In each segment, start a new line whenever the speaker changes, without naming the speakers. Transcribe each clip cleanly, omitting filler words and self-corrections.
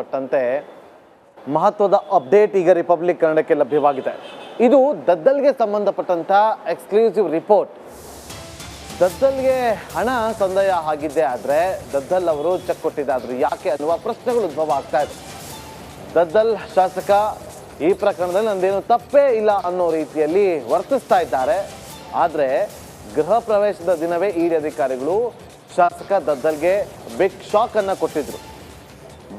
ಪಟ್ಟಂತೆ ಮಹತ್ವದ ಅಪ್ಡೇಟ್ ಈಗ ರಿಪಬ್ಲಿಕ್ ಕನ್ನಡಕ್ಕೆ ಲಭ್ಯವಾಗಿದೆ. ಇದು ದದ್ದಲ್ಗೆ ಸಂಬಂಧಪಟ್ಟಂತ ಎಕ್ಸ್ಕ್ಲೂಸಿವ್ ರಿಪೋರ್ಟ್. ದದ್ದಲ್ಗೆ ಹಣ ಸಂದಾಯ ಆಗಿದ್ದೆ ಆದರೆ ದದ್ದಲ್ ಅವರು ಚೆಕ್ ಕೊಟ್ಟಿದ್ದಾದ್ರು ಯಾಕೆ ಅನ್ನುವ ಪ್ರಶ್ನೆಗಳು ಉದ್ಭವ ಆಗ್ತಾ ಇದೆ. ದದ್ದಲ್ ಶಾಸಕ ಈ ಪ್ರಕರಣದಲ್ಲಿ ನಂದೇನು ತಪ್ಪೇ ಇಲ್ಲ ಅನ್ನೋ ರೀತಿಯಲ್ಲಿ ವರ್ತಿಸ್ತಾ ಇದ್ದಾರೆ. ಆದರೆ ಗೃಹ ಪ್ರವೇಶದ ದಿನವೇ ಇಡಿ ಅಧಿಕಾರಿಗಳು ಶಾಸಕ ದದ್ದಲ್ಗೆ ಬಿಗ್ ಶಾಕ್ ಅನ್ನ ಕೊಟ್ಟಿದ್ರು.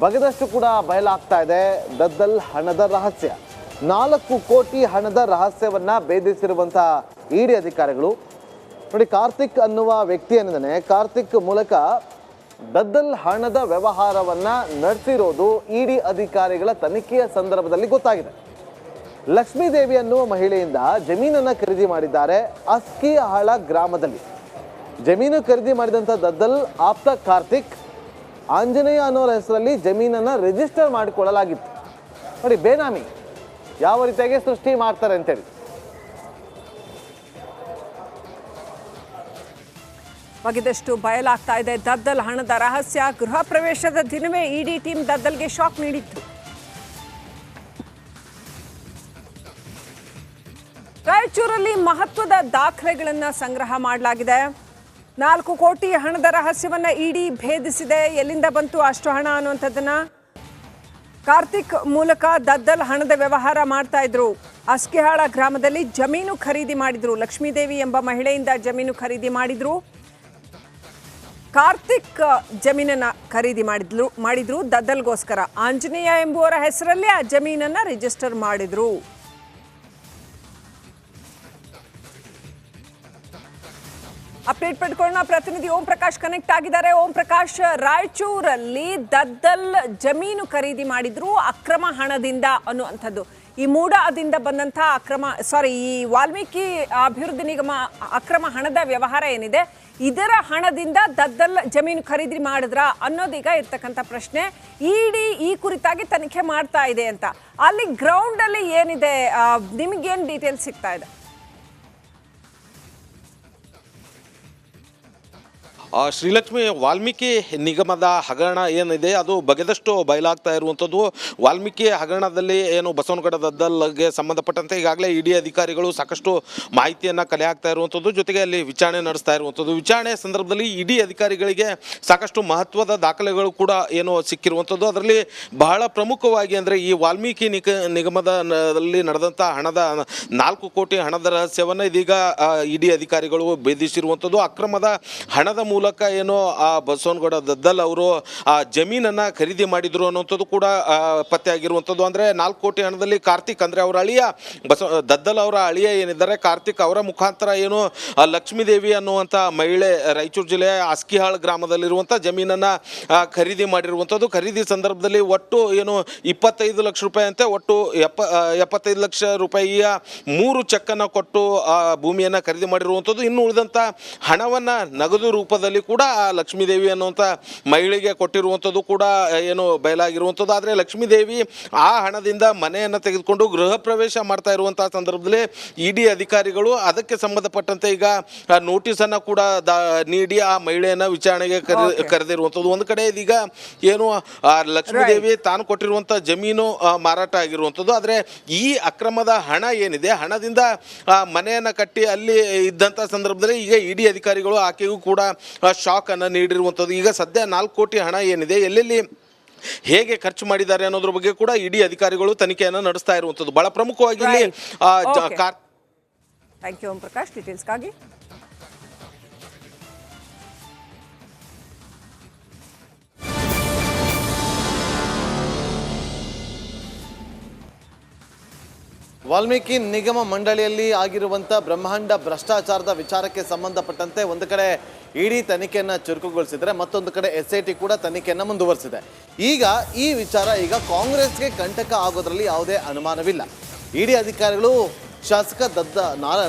ಬಗೆದಷ್ಟು ಕೂಡ ಬಯಲಾಗ್ತಾ ಇದೆ ದದ್ದಲ್ ಹಣದ ರಹಸ್ಯ. 4 ಕೋಟಿ ಹಣದ ರಹಸ್ಯವನ್ನ ಭೇದಿಸಿರುವಂತಹ ಇಡಿ ಅಧಿಕಾರಿಗಳು ನೋಡಿ. ಕಾರ್ತಿಕ್ ಅನ್ನುವ ವ್ಯಕ್ತಿ ಏನಿದ್ದಾನೆ, ಕಾರ್ತಿಕ್ ಮೂಲಕ ದದ್ದಲ್ ಹಣದ ವ್ಯವಹಾರವನ್ನ ನಡೆಸಿರೋದು ಇಡಿ ಅಧಿಕಾರಿಗಳ ತನಿಖೆಯ ಸಂದರ್ಭದಲ್ಲಿ ಗೊತ್ತಾಗಿದೆ. ಲಕ್ಷ್ಮೀದೇವಿ ಅನ್ನುವ ಮಹಿಳೆಯಿಂದ ಜಮೀನನ್ನ ಖರೀದಿ ಮಾಡಿದ್ದಾರೆ ಅಸ್ಕಿಹಾಳ ಗ್ರಾಮದಲ್ಲಿ. ಜಮೀನು ಖರೀದಿ ಮಾಡಿದಂಥ ದದ್ದಲ್ ಆಪ್ತ ಕಾರ್ತಿಕ್ ಆಂಜನೇಯ ಅನ್ನೋರ ಹೆಸರಲ್ಲಿ ಜಮೀನನ್ನ ರಿಜಿಸ್ಟರ್ ಮಾಡಿಕೊಳ್ಳಲಾಗಿತ್ತು. ನೋಡಿ ಬೇನಾಮಿ ಯಾವ ರೀತಿಯಾಗಿ ಸೃಷ್ಟಿ ಮಾಡ್ತಾರೆ ಅಂತೇಳಿ.
ಬಗೆದಷ್ಟು ಬಯಲಾಗ್ತಾ ಇದೆ ದದ್ದಲ್ ಹಣದ ರಹಸ್ಯ. ಗೃಹ ಪ್ರವೇಶದ ದಿನವೇ ಇಡಿ ಟೀಮ್ ದದ್ದಲ್ಗೆ ಶಾಕ್ ನೀಡಿತ್ತು. ರಾಯಚೂರಲ್ಲಿ ಮಹತ್ವದ ದಾಖಲೆಗಳನ್ನು ಸಂಗ್ರಹ ಮಾಡಲಾಗಿದೆ. 4 ಕೋಟಿ ಹಣದ ರಹಸ್ಯವನ್ನ ಇಡಿ ಭೇದಿಸಿದೆ. ಎಲ್ಲಿಂದ ಬಂತು ಅಷ್ಟು ಹಣ ಅನ್ನುವಂಥದ್ದನ್ನ ಕಾರ್ತಿಕ್ ಮೂಲಕ ದದ್ದಲ್ ಹಣದ ವ್ಯವಹಾರ ಮಾಡ್ತಾ ಇದ್ರು. ಅಸ್ಕಿಹಾಳ ಗ್ರಾಮದಲ್ಲಿ ಜಮೀನು ಖರೀದಿ ಮಾಡಿದ್ರು. ಲಕ್ಷ್ಮೀದೇವಿ ಎಂಬ ಮಹಿಳೆಯಿಂದ ಜಮೀನು ಖರೀದಿ ಮಾಡಿದ್ರು. ಕಾರ್ತಿಕ್ ಜಮೀನನ್ನ ಖರೀದಿ ಮಾಡಿದ್ರು ದದ್ದಲ್ಗೋಸ್ಕರ. ಆಂಜನೇಯ ಎಂಬುವರ ಹೆಸರಲ್ಲಿ ಆ ಜಮೀನನ್ನ ರಿಜಿಸ್ಟರ್ ಮಾಡಿದ್ರು. ಅಪ್ಡೇಟ್ ಪಡ್ಕೊಳ್ಳೋಣ. ಪ್ರತಿನಿಧಿ ಓಂ ಪ್ರಕಾಶ್ ಕನೆಕ್ಟ್ ಆಗಿದ್ದಾರೆ. ಓಂ ಪ್ರಕಾಶ್, ರಾಯಚೂರಲ್ಲಿ ದದ್ದಲ್ ಜಮೀನು ಖರೀದಿ ಮಾಡಿದ್ರು ಅಕ್ರಮ ಹಣದಿಂದ ಅನ್ನುವಂಥದ್ದು. ಈ ಮೂಡಾದಿಂದ ಬಂದಂತಹ ಈ ವಾಲ್ಮೀಕಿ ಅಭಿವೃದ್ಧಿ ನಿಗಮ ಅಕ್ರಮ ಹಣದ ವ್ಯವಹಾರ ಏನಿದೆ, ಇದರ ಹಣದಿಂದ ದದ್ದಲ್ ಜಮೀನು ಖರೀದಿ ಮಾಡಿದ್ರ ಅನ್ನೋದೀಗ ಇರ್ತಕ್ಕಂಥ ಪ್ರಶ್ನೆ. ಇಡಿ ಈ ಕುರಿತಾಗಿ ತನಿಖೆ ಮಾಡ್ತಾ ಇದೆ ಅಂತ. ಅಲ್ಲಿ ಗ್ರೌಂಡ್ ಅಲ್ಲಿ ಏನಿದೆ, ನಿಮಗೇನು ಡೀಟೇಲ್ಸ್ ಸಿಗ್ತಾ ಇದೆ?
ಶ್ರೀಲಕ್ಷ್ಮಿ, ವಾಲ್ಮೀಕಿ ನಿಗಮದ ಹಗರಣ ಏನಿದೆ ಅದು ಬಗೆದಷ್ಟು ಬಯಲಾಗ್ತಾ ಇರುವಂಥದ್ದು. ವಾಲ್ಮೀಕಿ ಹಗರಣದಲ್ಲಿ ಏನು ಬಸವನಗೌಡ ದದ್ದಲ್ಗೆ ಸಂಬಂಧಪಟ್ಟಂತೆ ಈಗಾಗಲೇ ಇಡಿ ಅಧಿಕಾರಿಗಳು ಸಾಕಷ್ಟು ಮಾಹಿತಿಯನ್ನು ಕಲೆ ಹಾಕ್ತಾ ಇರುವಂಥದ್ದು, ಜೊತೆಗೆ ಅಲ್ಲಿ ವಿಚಾರಣೆ ನಡೆಸ್ತಾ ಇರುವಂಥದ್ದು. ವಿಚಾರಣೆ ಸಂದರ್ಭದಲ್ಲಿ ಇಡಿ ಅಧಿಕಾರಿಗಳಿಗೆ ಸಾಕಷ್ಟು ಮಹತ್ವದ ದಾಖಲೆಗಳು ಕೂಡ ಏನು ಸಿಕ್ಕಿರುವಂಥದ್ದು. ಅದರಲ್ಲಿ ಬಹಳ ಪ್ರಮುಖವಾಗಿ ಅಂದರೆ ಈ ವಾಲ್ಮೀಕಿ ನಿಗಮದಲ್ಲಿ ನಡೆದಂಥ ಹಣದ 4 ಕೋಟಿ ಹಣದ ರಹಸ್ಯವನ್ನು ಇದೀಗ ಇಡಿ ಅಧಿಕಾರಿಗಳು ಭೇದಿಸಿರುವಂಥದ್ದು. ಅಕ್ರಮದ ಹಣದ ಮೂಲಕ ಏನು ಆ ಬಸವನಗೌಡ ದದ್ದಲ್ ಅವರು ಆ ಜಮೀನನ್ನು ಖರೀದಿ ಮಾಡಿದ್ರು ಅನ್ನುವಂಥದ್ದು ಕೂಡ ಪತ್ತೆ ಆಗಿರುವಂಥದ್ದು. ಅಂದರೆ 4 ಕೋಟಿ ಹಣದಲ್ಲಿ ಕಾರ್ತಿಕ್ ಅಂದರೆ ಅವರ ಅಳಿಯ ದದ್ದಲ್ ಅವರ ಅಳಿಯ ಏನಿದ್ದಾರೆ ಕಾರ್ತಿಕ್ ಅವರ ಮುಖಾಂತರ ಏನು ಲಕ್ಷ್ಮೀದೇವಿ ಅನ್ನುವಂಥ ಮಹಿಳೆ ರಾಯಚೂರು ಜಿಲ್ಲೆಯ ಅಸ್ಕಿಹಾಳ್ ಗ್ರಾಮದಲ್ಲಿರುವಂಥ ಜಮೀನನ್ನು ಖರೀದಿ ಮಾಡಿರುವಂಥದ್ದು. ಖರೀದಿ ಸಂದರ್ಭದಲ್ಲಿ ಒಟ್ಟು ಏನು 25 ಲಕ್ಷ ರೂಪಾಯಿ ಅಂತೆ, ಒಟ್ಟು 75 ಲಕ್ಷ ರೂಪಾಯಿಯ 3 ಚೆಕ್ಕನ್ನು ಕೊಟ್ಟು ಆ ಭೂಮಿಯನ್ನು ಖರೀದಿ ಮಾಡಿರುವಂಥದ್ದು. ಇನ್ನು ಉಳಿದಂಥ ಹಣವನ್ನು ನಗದು ರೂಪದಲ್ಲಿ ಕೂಡ ಲಕ್ಷ್ಮೀದೇವಿ ಅನ್ನುವಂಥ ಮಹಿಳೆಗೆ ಕೊಟ್ಟಿರುವಂಥದ್ದು ಕೂಡ ಏನು ಬಯಲಾಗಿರುವಂಥದ್ದು. ಆದರೆ ಲಕ್ಷ್ಮೀದೇವಿ ಆ ಹಣದಿಂದ ಮನೆಯನ್ನು ತೆಗೆದುಕೊಂಡು ಗೃಹ ಪ್ರವೇಶ ಮಾಡ್ತಾ ಇರುವಂತಹ ಸಂದರ್ಭದಲ್ಲಿ ಇಡಿ ಅಧಿಕಾರಿಗಳು ಅದಕ್ಕೆ ಸಂಬಂಧಪಟ್ಟಂತೆ ಈಗ ನೋಟಿಸನ್ನು ಕೂಡ ನೀಡಿ ಆ ಮಹಿಳೆಯನ್ನು ವಿಚಾರಣೆಗೆ ಕರೆದಿರುವಂಥದ್ದು. ಒಂದು ಕಡೆ ಇದೀಗ ಏನು ಲಕ್ಷ್ಮೀದೇವಿ ತಾನು ಕೊಟ್ಟಿರುವಂಥ ಜಮೀನು ಮಾರಾಟ ಆಗಿರುವಂಥದ್ದು. ಆದರೆ ಈ ಅಕ್ರಮದ ಹಣ ಏನಿದೆ, ಹಣದಿಂದ ಮನೆಯನ್ನು ಕಟ್ಟಿ ಅಲ್ಲಿ ಇದ್ದಂಥ ಸಂದರ್ಭದಲ್ಲಿ ಈಗ ಇಡಿ ಅಧಿಕಾರಿಗಳು ಆಕೆಗೂ ಕೂಡ ಶಾಕ್ ಅನ್ನು ನೀಡಿರುವಂಥದ್ದು. ಈಗ ಸದ್ಯ 4 ಕೋಟಿ ಹಣ ಏನಿದೆ ಎಲ್ಲೆಲ್ಲಿ ಹೇಗೆ ಖರ್ಚು ಮಾಡಿದ್ದಾರೆ ಅನ್ನೋದ್ರ ಬಗ್ಗೆ ಕೂಡ ಇಡಿ ಅಧಿಕಾರಿಗಳು ತನಿಖೆಯನ್ನು ನಡೆಸ್ತಾ ಇರುವಂಥದ್ದು. ಬಹಳ ಪ್ರಮುಖವಾಗಿ ಇಲ್ಲಿ
ಥ್ಯಾಂಕ್ ಯು ಓಂ ಪ್ರಕಾಶ್ ಡೀಟೇಲ್ಸ್ಗಾಗಿ.
ವಾಲ್ಮೀಕಿ ನಿಗಮ ಮಂಡಳಿಯಲ್ಲಿ ಆಗಿರುವಂಥ ಬ್ರಹ್ಮಾಂಡ ಭ್ರಷ್ಟಾಚಾರದ ವಿಚಾರಕ್ಕೆ ಸಂಬಂಧಪಟ್ಟಂತೆ ಒಂದು ಕಡೆ ಇಡಿ ತನಿಖೆಯನ್ನು ಚುರುಕುಗೊಳಿಸಿದರೆ, ಮತ್ತೊಂದು ಕಡೆ SIT ಕೂಡ ತನಿಖೆಯನ್ನು ಮುಂದುವರಿಸಿದೆ. ಈಗ ಈ ವಿಚಾರ ಕಾಂಗ್ರೆಸ್ಗೆ ಕಂಟಕ ಆಗೋದ್ರಲ್ಲಿ ಯಾವುದೇ ಅನುಮಾನವಿಲ್ಲ. ಇಡಿ ಅಧಿಕಾರಿಗಳು ಶಾಸಕ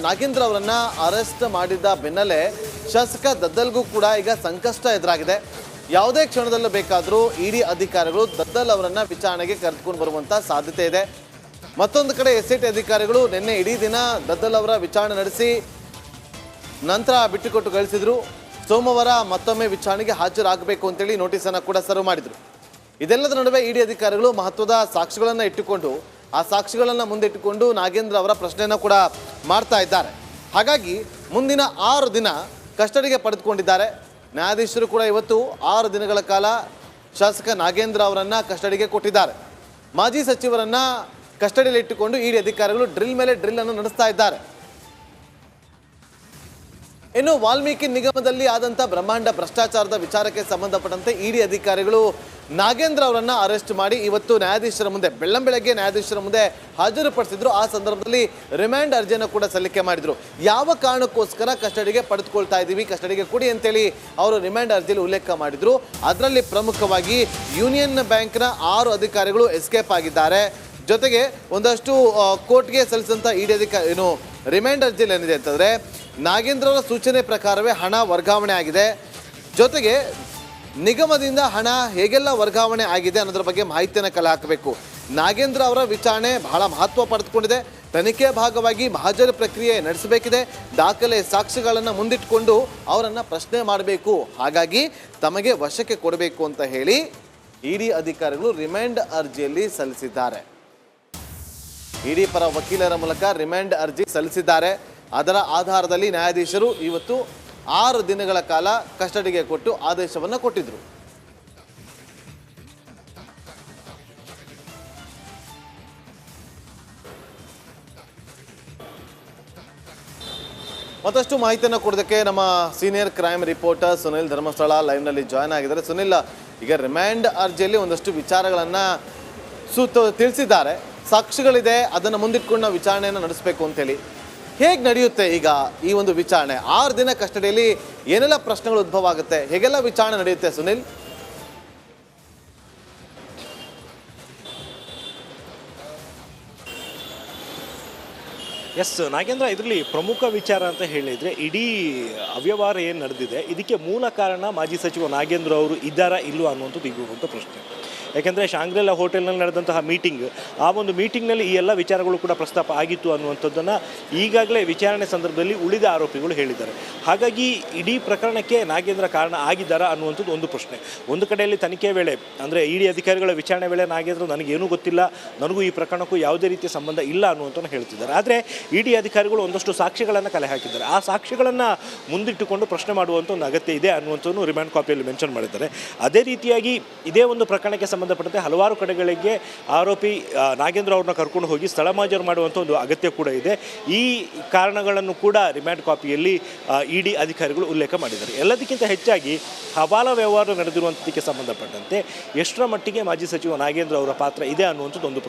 ನಾಗೇಂದ್ರ ಅವರನ್ನ ಅರೆಸ್ಟ್ ಮಾಡಿದ ಬೆನ್ನಲ್ಲೇ ಶಾಸಕ ದದ್ದಲ್ಗೂ ಕೂಡ ಈಗ ಸಂಕಷ್ಟ ಎದುರಾಗಿದೆ. ಯಾವುದೇ ಕ್ಷಣದಲ್ಲೂ ಬೇಕಾದರೂ ಇಡಿ ಅಧಿಕಾರಿಗಳು ದದ್ದಲ್ ಅವರನ್ನ ವಿಚಾರಣೆಗೆ ಕರೆದುಕೊಂಡು ಬರುವಂಥ ಸಾಧ್ಯತೆ ಇದೆ. ಮತ್ತೊಂದು ಕಡೆ SIT ಅಧಿಕಾರಿಗಳು ನಿನ್ನೆ ಇಡೀ ದಿನ ದದ್ದಲ್ ಅವರ ವಿಚಾರಣೆ ನಡೆಸಿ ನಂತರ ಬಿಟ್ಟುಕೊಟ್ಟು ಕಳಿಸಿದ್ರು. ಸೋಮವಾರ ಮತ್ತೊಮ್ಮೆ ವಿಚಾರಣೆಗೆ ಹಾಜರಾಗಬೇಕು ಅಂತೇಳಿ ನೋಟಿಸನ್ನು ಕೂಡ ಸರ್ವ್ ಮಾಡಿದರು. ಇದೆಲ್ಲದ ನಡುವೆ ಇಡಿ ಅಧಿಕಾರಿಗಳು ಮಹತ್ವದ ಸಾಕ್ಷಿಗಳನ್ನು ಇಟ್ಟುಕೊಂಡು ಆ ಸಾಕ್ಷಿಗಳನ್ನು ಮುಂದಿಟ್ಟುಕೊಂಡು ನಾಗೇಂದ್ರ ಅವರ ಪ್ರಶ್ನೆಯನ್ನು ಕೂಡ ಮಾಡ್ತಾ ಇದ್ದಾರೆ. ಹಾಗಾಗಿ ಮುಂದಿನ 6 ದಿನ ಕಸ್ಟಡಿಗೆ ಪಡೆದುಕೊಂಡಿದ್ದಾರೆ. ನ್ಯಾಯಾಧೀಶರು ಕೂಡ ಇವತ್ತು 6 ದಿನಗಳ ಕಾಲ ಶಾಸಕ ನಾಗೇಂದ್ರ ಅವರನ್ನು ಕಸ್ಟಡಿಗೆ ಕೊಟ್ಟಿದ್ದಾರೆ. ಮಾಜಿ ಸಚಿವರನ್ನ ಕಸ್ಟಡಿಯಲ್ಲಿ ಇಟ್ಟುಕೊಂಡು ಇಡಿ ಅಧಿಕಾರಿಗಳು ಡ್ರಿಲ್ ಮೇಲೆ ಡ್ರಿಲ್ ಅನ್ನು ನಡೆಸ್ತಾ ಇದ್ದಾರೆ. ಇನ್ನು ವಾಲ್ಮೀಕಿ ನಿಗಮದಲ್ಲಿ ಆದಂಥ ಬ್ರಹ್ಮಾಂಡ ಭ್ರಷ್ಟಾಚಾರದ ವಿಚಾರಕ್ಕೆ ಸಂಬಂಧಪಟ್ಟಂತೆ ಇಡಿ ಅಧಿಕಾರಿಗಳು ನಾಗೇಂದ್ರ ಅವರನ್ನ ಅರೆಸ್ಟ್ ಮಾಡಿ ಇವತ್ತು ನ್ಯಾಯಾಧೀಶರ ಮುಂದೆ ಬೆಳ್ಳಂಬೆಳಗ್ಗೆ ನ್ಯಾಯಾಧೀಶರ ಮುಂದೆ ಹಾಜರುಪಡಿಸಿದ್ರು. ಆ ಸಂದರ್ಭದಲ್ಲಿ ರಿಮ್ಯಾಂಡ್ ಅರ್ಜಿಯನ್ನು ಕೂಡ ಸಲ್ಲಿಕೆ ಮಾಡಿದ್ರು. ಯಾವ ಕಾರಣಕ್ಕೋಸ್ಕರ ಕಸ್ಟಡಿಗೆ ಪಡೆದುಕೊಳ್ತಾ ಇದ್ದೀವಿ, ಕಸ್ಟಡಿಗೆ ಕೊಡಿ ಅಂತೇಳಿ ಅವರು ರಿಮ್ಯಾಂಡ್ ಅರ್ಜಿಯಲ್ಲಿ ಉಲ್ಲೇಖ ಮಾಡಿದ್ರು. ಅದರಲ್ಲಿ ಪ್ರಮುಖವಾಗಿ ಯೂನಿಯನ್ ಬ್ಯಾಂಕ್ನ 6 ಅಧಿಕಾರಿಗಳು ಎಸ್ಕೇಪ್ ಆಗಿದ್ದಾರೆ. ಜೊತೆಗೆ ಒಂದಷ್ಟು ಕೋರ್ಟ್ಗೆ ಸಲ್ಲಿಸಿದಂಥ ಇಡಿ ಅಧಿಕಾರಿ ಏನು ರಿಮ್ಯಾಂಡ್ ಅರ್ಜಿಯಲ್ಲಿ ಏನಿದೆ ಅಂತಂದರೆ ನಾಗೇಂದ್ರ ಅವರ ಸೂಚನೆ ಪ್ರಕಾರವೇ ಹಣ ವರ್ಗಾವಣೆ ಆಗಿದೆ. ಜೊತೆಗೆ ನಿಗಮದಿಂದ ಹಣ ಹೇಗೆಲ್ಲ ವರ್ಗಾವಣೆ ಆಗಿದೆ ಅನ್ನೋದ್ರ ಬಗ್ಗೆ ಮಾಹಿತಿಯನ್ನು ಕಲೆ ಹಾಕಬೇಕು. ನಾಗೇಂದ್ರ ಅವರ ವಿಚಾರಣೆ ಬಹಳ ಮಹತ್ವ ಪಡೆದುಕೊಂಡಿದೆ. ತನಿಖೆ ಭಾಗವಾಗಿ ಮಹಾಜರು ಪ್ರಕ್ರಿಯೆ ನಡೆಸಬೇಕಿದೆ. ದಾಖಲೆ ಸಾಕ್ಷಿಗಳನ್ನು ಮುಂದಿಟ್ಟುಕೊಂಡು ಅವರನ್ನು ಪ್ರಶ್ನೆ ಮಾಡಬೇಕು. ಹಾಗಾಗಿ ತಮಗೆ ವಶಕ್ಕೆ ಕೊಡಬೇಕು ಅಂತ ಹೇಳಿ ಇಡಿ ಅಧಿಕಾರಿಗಳು ರಿಮ್ಯಾಂಡ್ ಅರ್ಜಿಯಲ್ಲಿ ಸಲ್ಲಿಸಿದ್ದಾರೆ. ಇಡಿ ಪರ ವಕೀಲರ ಮೂಲಕ ರಿಮ್ಯಾಂಡ್ ಅರ್ಜಿ ಸಲ್ಲಿಸಿದ್ದಾರೆ. ಅದರ ಆಧಾರದಲ್ಲಿ ನ್ಯಾಯಾಧೀಶರು ಇವತ್ತು 6 ದಿನಗಳ ಕಾಲ ಕಸ್ಟಡಿಗೆ ಕೊಟ್ಟು ಆದೇಶವನ್ನು ಕೊಟ್ಟಿದ್ರು. ಮತ್ತಷ್ಟು ಮಾಹಿತಿಯನ್ನು ಕೊಡೋದಕ್ಕೆ ನಮ್ಮ senior crime reporter Sunil Dharmasthala ಲೈವ್ನಲ್ಲಿ ಜಾಯ್ನ್ ಆಗಿದ್ದಾರೆ. ಸುನಿಲ್, ಈಗ ರಿಮ್ಯಾಂಡ್ ಅರ್ಜಿಯಲ್ಲಿ ಒಂದಷ್ಟು ವಿಚಾರಗಳನ್ನು ತಿಳಿಸಿದ್ದಾರೆ. ಸಾಕ್ಷಿಗಳಿದೆ, ಅದನ್ನು ಮುಂದಿಟ್ಕೊಂಡು ನಾವು ವಿಚಾರಣೆಯನ್ನು ನಡೆಸಬೇಕು ಅಂತೇಳಿ. ಹೇಗೆ ನಡೆಯುತ್ತೆ ಈಗ ಈ ಒಂದು ವಿಚಾರಣೆ? 6 ದಿನ ಕಸ್ಟಡಿಯಲ್ಲಿ ಏನೆಲ್ಲ ಪ್ರಶ್ನೆಗಳು ಉದ್ಭವ ಆಗುತ್ತೆ, ಹೇಗೆಲ್ಲ ವಿಚಾರಣೆ ನಡೆಯುತ್ತೆ ಸುನಿಲ್?
ಎಸ್ ನಾಗೇಂದ್ರ, ಇದರಲ್ಲಿ ಪ್ರಮುಖ ವಿಚಾರ ಅಂತ ಹೇಳಿದರೆ ಇಡೀ ಅವ್ಯವಹಾರ ಏನು ನಡೆದಿದೆ ಇದಕ್ಕೆ ಮೂಲ ಕಾರಣ ಮಾಜಿ ಸಚಿವ ನಾಗೇಂದ್ರ ಅವರು ಇದ್ದಾರಾ ಇಲ್ವಾ ಅನ್ನುವಂಥದ್ದು ಈಗ ಪ್ರಶ್ನೆ. ಯಾಕೆಂದರೆ ಶಾಂಗ್ರಿಲಾ ಹೋಟೆಲ್ನಲ್ಲಿ ನಡೆದಂತಹ ಮೀಟಿಂಗ್, ಆ ಒಂದು ಮೀಟಿಂಗ್ನಲ್ಲಿ ಈ ಎಲ್ಲ ವಿಚಾರಗಳು ಕೂಡ ಪ್ರಸ್ತಾಪ ಆಗಿತ್ತು ಅನ್ನುವಂಥದ್ದನ್ನು ಈಗಾಗಲೇ ವಿಚಾರಣೆ ಸಂದರ್ಭದಲ್ಲಿ ಉಳಿದ ಆರೋಪಿಗಳು ಹೇಳಿದ್ದಾರೆ. ಹಾಗಾಗಿ ಇಡೀ ಪ್ರಕರಣಕ್ಕೆ ನಾಗೇಂದ್ರ ಕಾರಣ ಆಗಿದ್ದಾರಾ ಅನ್ನುವಂಥದ್ದು ಒಂದು ಪ್ರಶ್ನೆ. ಒಂದು ಕಡೆಯಲ್ಲಿ ತನಿಖೆ ವೇಳೆ ಅಂದರೆ ಇಡಿ ಅಧಿಕಾರಿಗಳ ವಿಚಾರಣೆ ವೇಳೆ ನಾಗೇಂದ್ರ ನನಗೇನೂ ಗೊತ್ತಿಲ್ಲ, ನನಗೂ ಈ ಪ್ರಕರಣಕ್ಕೂ ಯಾವುದೇ ರೀತಿಯ ಸಂಬಂಧ ಇಲ್ಲ ಅನ್ನುವಂಥದ್ದು ಹೇಳ್ತಿದ್ದಾರೆ. ಆದರೆ ಇಡಿ ಅಧಿಕಾರಿಗಳು ಒಂದಷ್ಟು ಸಾಕ್ಷಿಗಳನ್ನು ಕಲೆ ಹಾಕಿದ್ದಾರೆ. ಆ ಸಾಕ್ಷಿಗಳನ್ನು ಮುಂದಿಟ್ಟುಕೊಂಡು ಪ್ರಶ್ನೆ ಮಾಡುವಂಥ ಒಂದು ಅಗತ್ಯ ಇದೆ ಅನ್ನುವಂಥದ್ದು ರಿಮ್ಯಾಂಡ್ ಕಾಪಿಯಲ್ಲಿ ಮೆನ್ಷನ್ ಮಾಡಿದ್ದಾರೆ. ಅದೇ ರೀತಿಯಾಗಿ ಇದೇ ಒಂದು ಪ್ರಕರಣಕ್ಕೆ ಸಂಬಂಧಪಟ್ಟಂತೆ ಹಲವಾರು ಕಡೆಗಳಿಗೆ ಆರೋಪಿ ನಾಗೇಂದ್ರ ಅವ್ರನ್ನ ಕರ್ಕೊಂಡು ಹೋಗಿ ಸ್ಥಳ ಮಾಜರು ಮಾಡುವಂಥ ಒಂದು ಅಗತ್ಯ ಕೂಡ ಇದೆ. ಈ ಕಾರಣಗಳನ್ನು ಕೂಡ ರಿಮ್ಯಾಂಡ್ ಕಾಪಿಯಲ್ಲಿ ಇಡಿ ಅಧಿಕಾರಿಗಳು ಉಲ್ಲೇಖ ಮಾಡಿದ್ದಾರೆ. ಎಲ್ಲದಕ್ಕಿಂತ ಹೆಚ್ಚಾಗಿ ಹವಾಲಾ ವ್ಯವಹಾರ ನಡೆದಿರುವಂಥದ್ದಕ್ಕೆ ಸಂಬಂಧಪಟ್ಟಂತೆ ಎಷ್ಟರ ಮಟ್ಟಿಗೆ ಮಾಜಿ ಸಚಿವ ನಾಗೇಂದ್ರ ಅವರ ಪಾತ್ರ ಇದೆ ಅನ್ನುವಂಥದ್ದು ಒಂದು ಪ್ರಶ್ನೆ.